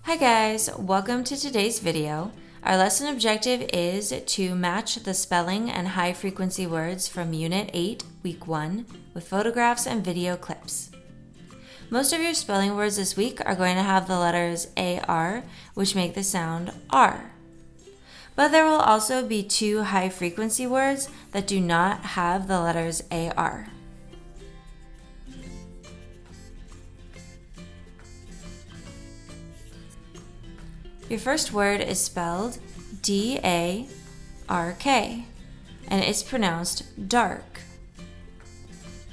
Hi guys, welcome to today's video. Our lesson objective is to match the spelling and high frequency words from Unit 8, Week 1 with photographs and video clips. Most of your spelling words this week are going to have the letters AR, which make the sound R. But there will also be 2 high frequency words that do not have the letters AR. Your first word is spelled D-A-R-K, and it's pronounced dark.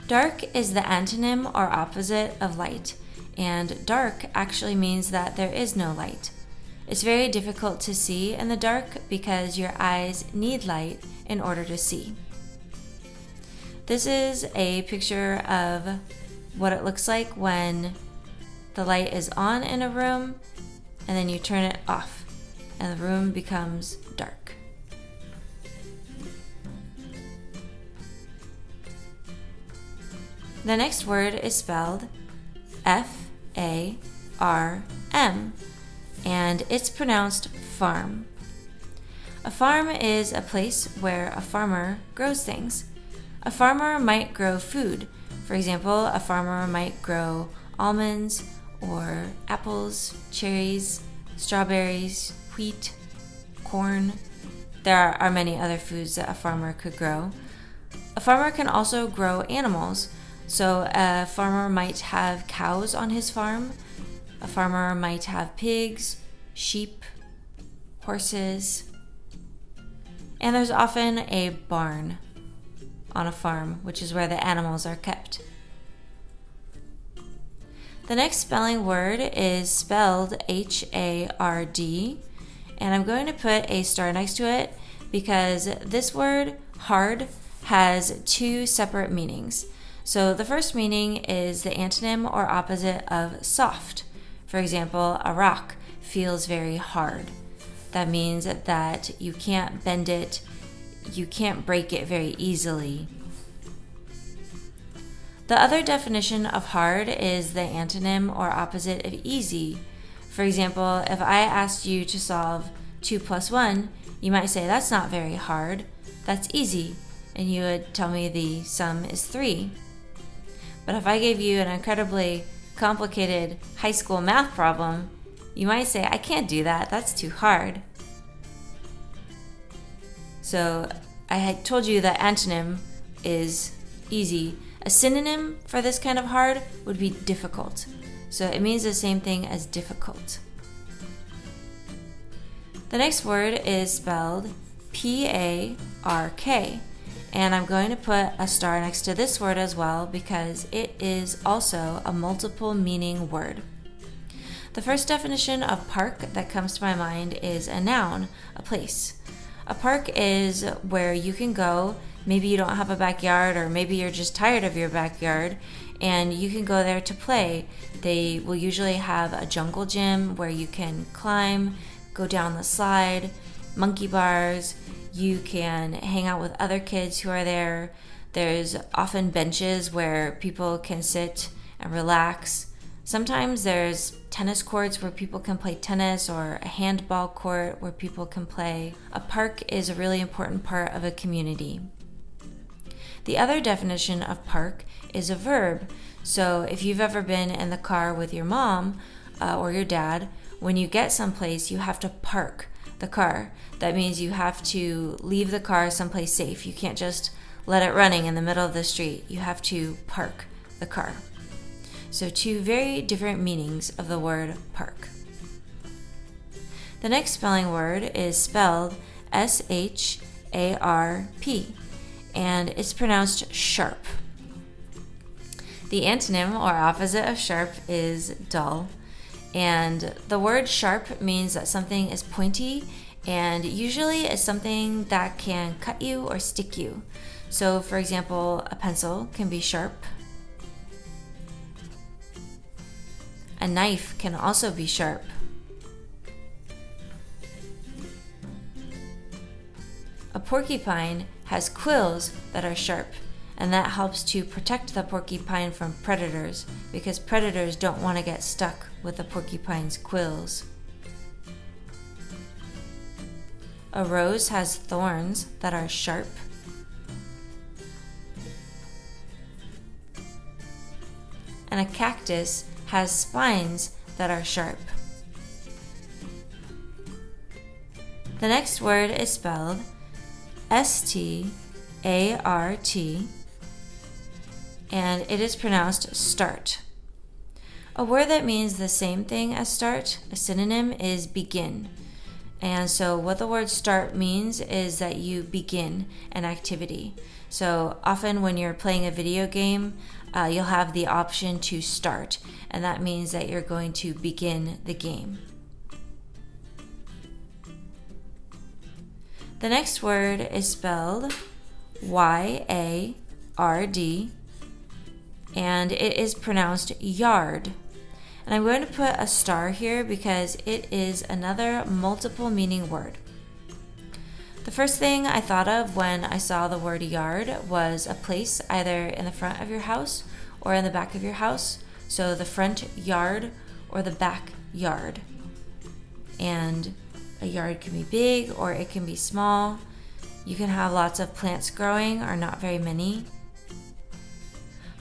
Dark is the antonym or opposite of light, and dark actually means that there is no light. It's very difficult to see in the dark because your eyes need light in order to see. This is a picture of what it looks like when the light is on in a room and then you turn it off and the room becomes dark. The next word is spelled F-A-R-M, and it's pronounced farm. A farm is a place where a farmer grows things. A farmer might grow food. For example, a farmer might grow almonds or apples, cherries, strawberries, wheat, corn. There are many other foods that a farmer could grow. A farmer can also grow animals. So a farmer might have cows on his farm. A farmer might have pigs, sheep, horses. And there's often a barn on a farm, which is where the animals are kept. The next spelling word is spelled H-A-R-D, and I'm going to put a star next to it because this word, hard, has 2 separate meanings. So the first meaning is the antonym or opposite of soft. For example, a rock feels very hard. That means that you can't bend it, you can't break it very easily. The other definition of hard is the antonym or opposite of easy. For example, if I asked you to solve 2 plus 1, you might say that's not very hard, that's easy, and you would tell me the sum is 3. But if I gave you an incredibly complicated high school math problem, you might say, I can't do that, that's too hard. So I had told you that antonym is easy. A synonym for this kind of hard would be difficult. So it means the same thing as difficult. The next word is spelled P-A-R-K. And I'm going to put a star next to this word as well because it is also a multiple meaning word. The first definition of park that comes to my mind is a noun, a place. A park is where you can go. Maybe you don't have a backyard, or maybe you're just tired of your backyard, and you can go there to play. They will usually have a jungle gym where you can climb, go down the slide, monkey bars. You can hang out with other kids who are there. There's often benches where people can sit and relax. Sometimes there's tennis courts where people can play tennis, or a handball court where people can play. A park is a really important part of a community. The other definition of park is a verb. So if you've ever been in the car with your mom or your dad, when you get someplace, you have to park the car. That means you have to leave the car someplace safe. You can't just let it running in the middle of the street. You have to park the car. So 2 very different meanings of the word park. The next spelling word is spelled S-H-A-R-P, and it's pronounced sharp. The antonym or opposite of sharp is dull, and the word sharp means that something is pointy and usually is something that can cut you or stick you. So for example, a pencil can be sharp. A knife can also be sharp. A porcupine has quills that are sharp, and that helps to protect the porcupine from predators because predators don't want to get stuck with the porcupine's quills. A rose has thorns that are sharp. And a cactus has spines that are sharp. The next word is spelled S-T-A-R-T, and it is pronounced start. A word that means the same thing as start, a synonym, is begin. And so what the word start means is that you begin an activity. So often when you're playing a video game, you'll have the option to start, and that means that you're going to begin the game. The next word is spelled Y-A-R-D, and it is pronounced yard. And I'm going to put a star here because it is another multiple meaning word. The first thing I thought of when I saw the word yard was a place either in the front of your house or in the back of your house. So the front yard or the back yard. And a yard can be big or it can be small. You can have lots of plants growing or not very many.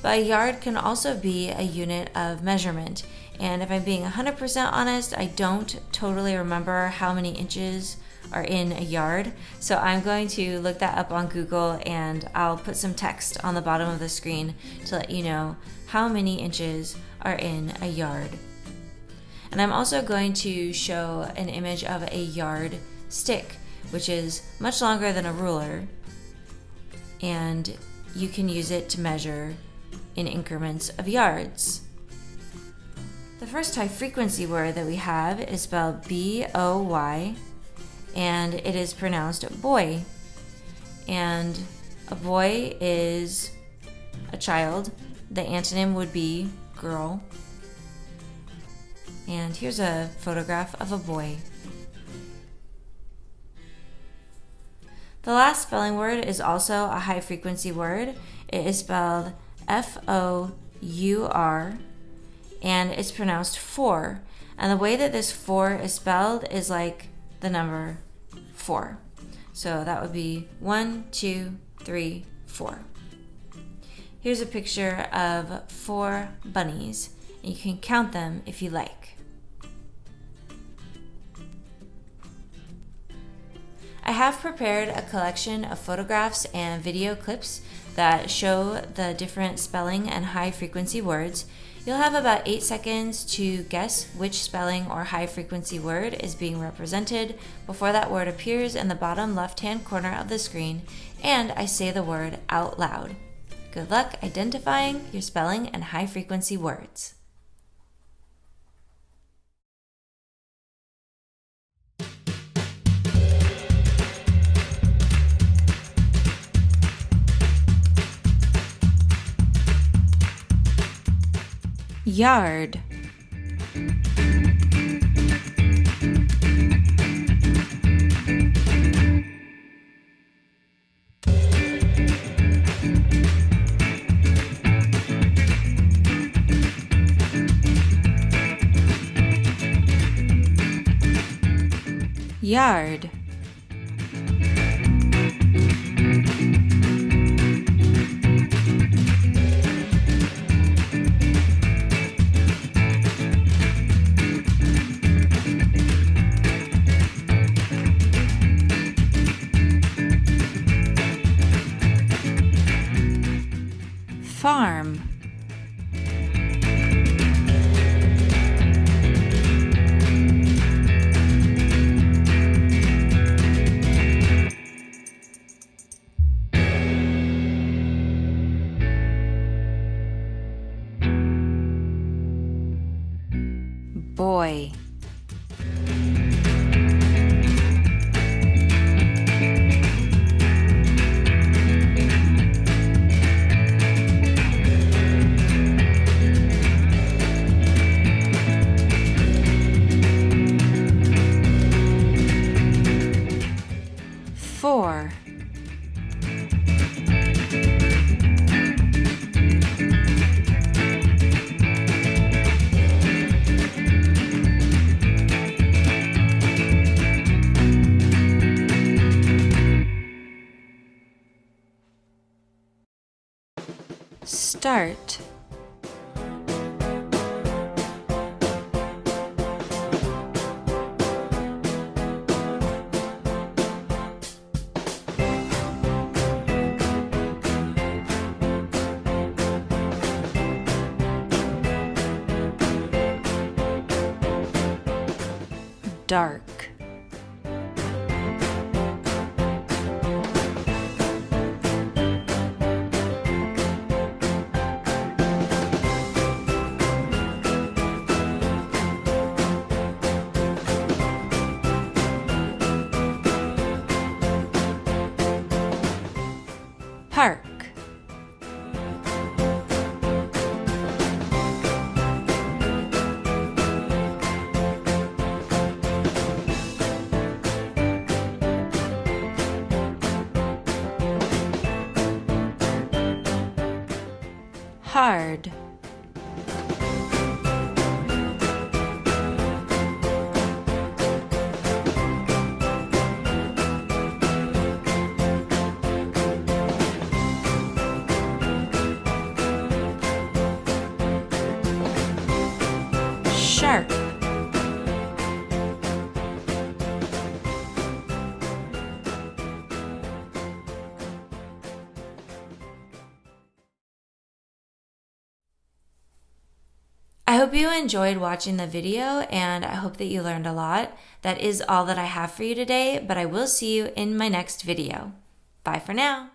But a yard can also be a unit of measurement. And if I'm being 100% honest, I don't totally remember how many inches are in a yard. So I'm going to look that up on Google, and I'll put some text on the bottom of the screen to let you know how many inches are in a yard. And I'm also going to show an image of a yard stick, which is much longer than a ruler, and you can use it to measure in increments of yards. The first high frequency word that we have is spelled B-O-Y, and it is pronounced boy. And a boy is a child. The antonym would be girl. And here's a photograph of a boy. The last spelling word is also a high frequency word. It is spelled F-O-U-R, and it's pronounced four. And the way that this four is spelled is like the number 4. So that would be 1, 2, 3, 4. Here's a picture of 4 bunnies, and you can count them if you like. I have prepared a collection of photographs and video clips that show the different spelling and high frequency words. You'll have about 8 seconds to guess which spelling or high frequency word is being represented before that word appears in the bottom left-hand corner of the screen and I say the word out loud. Good luck identifying your spelling and high frequency words. Yard. Yard. Farm. Boy. Four. Start. Dark. Park. Hard. Sharp. I hope you enjoyed watching the video, and I hope that you learned a lot. That is all that I have for you today, but I will see you in my next video. Bye for now.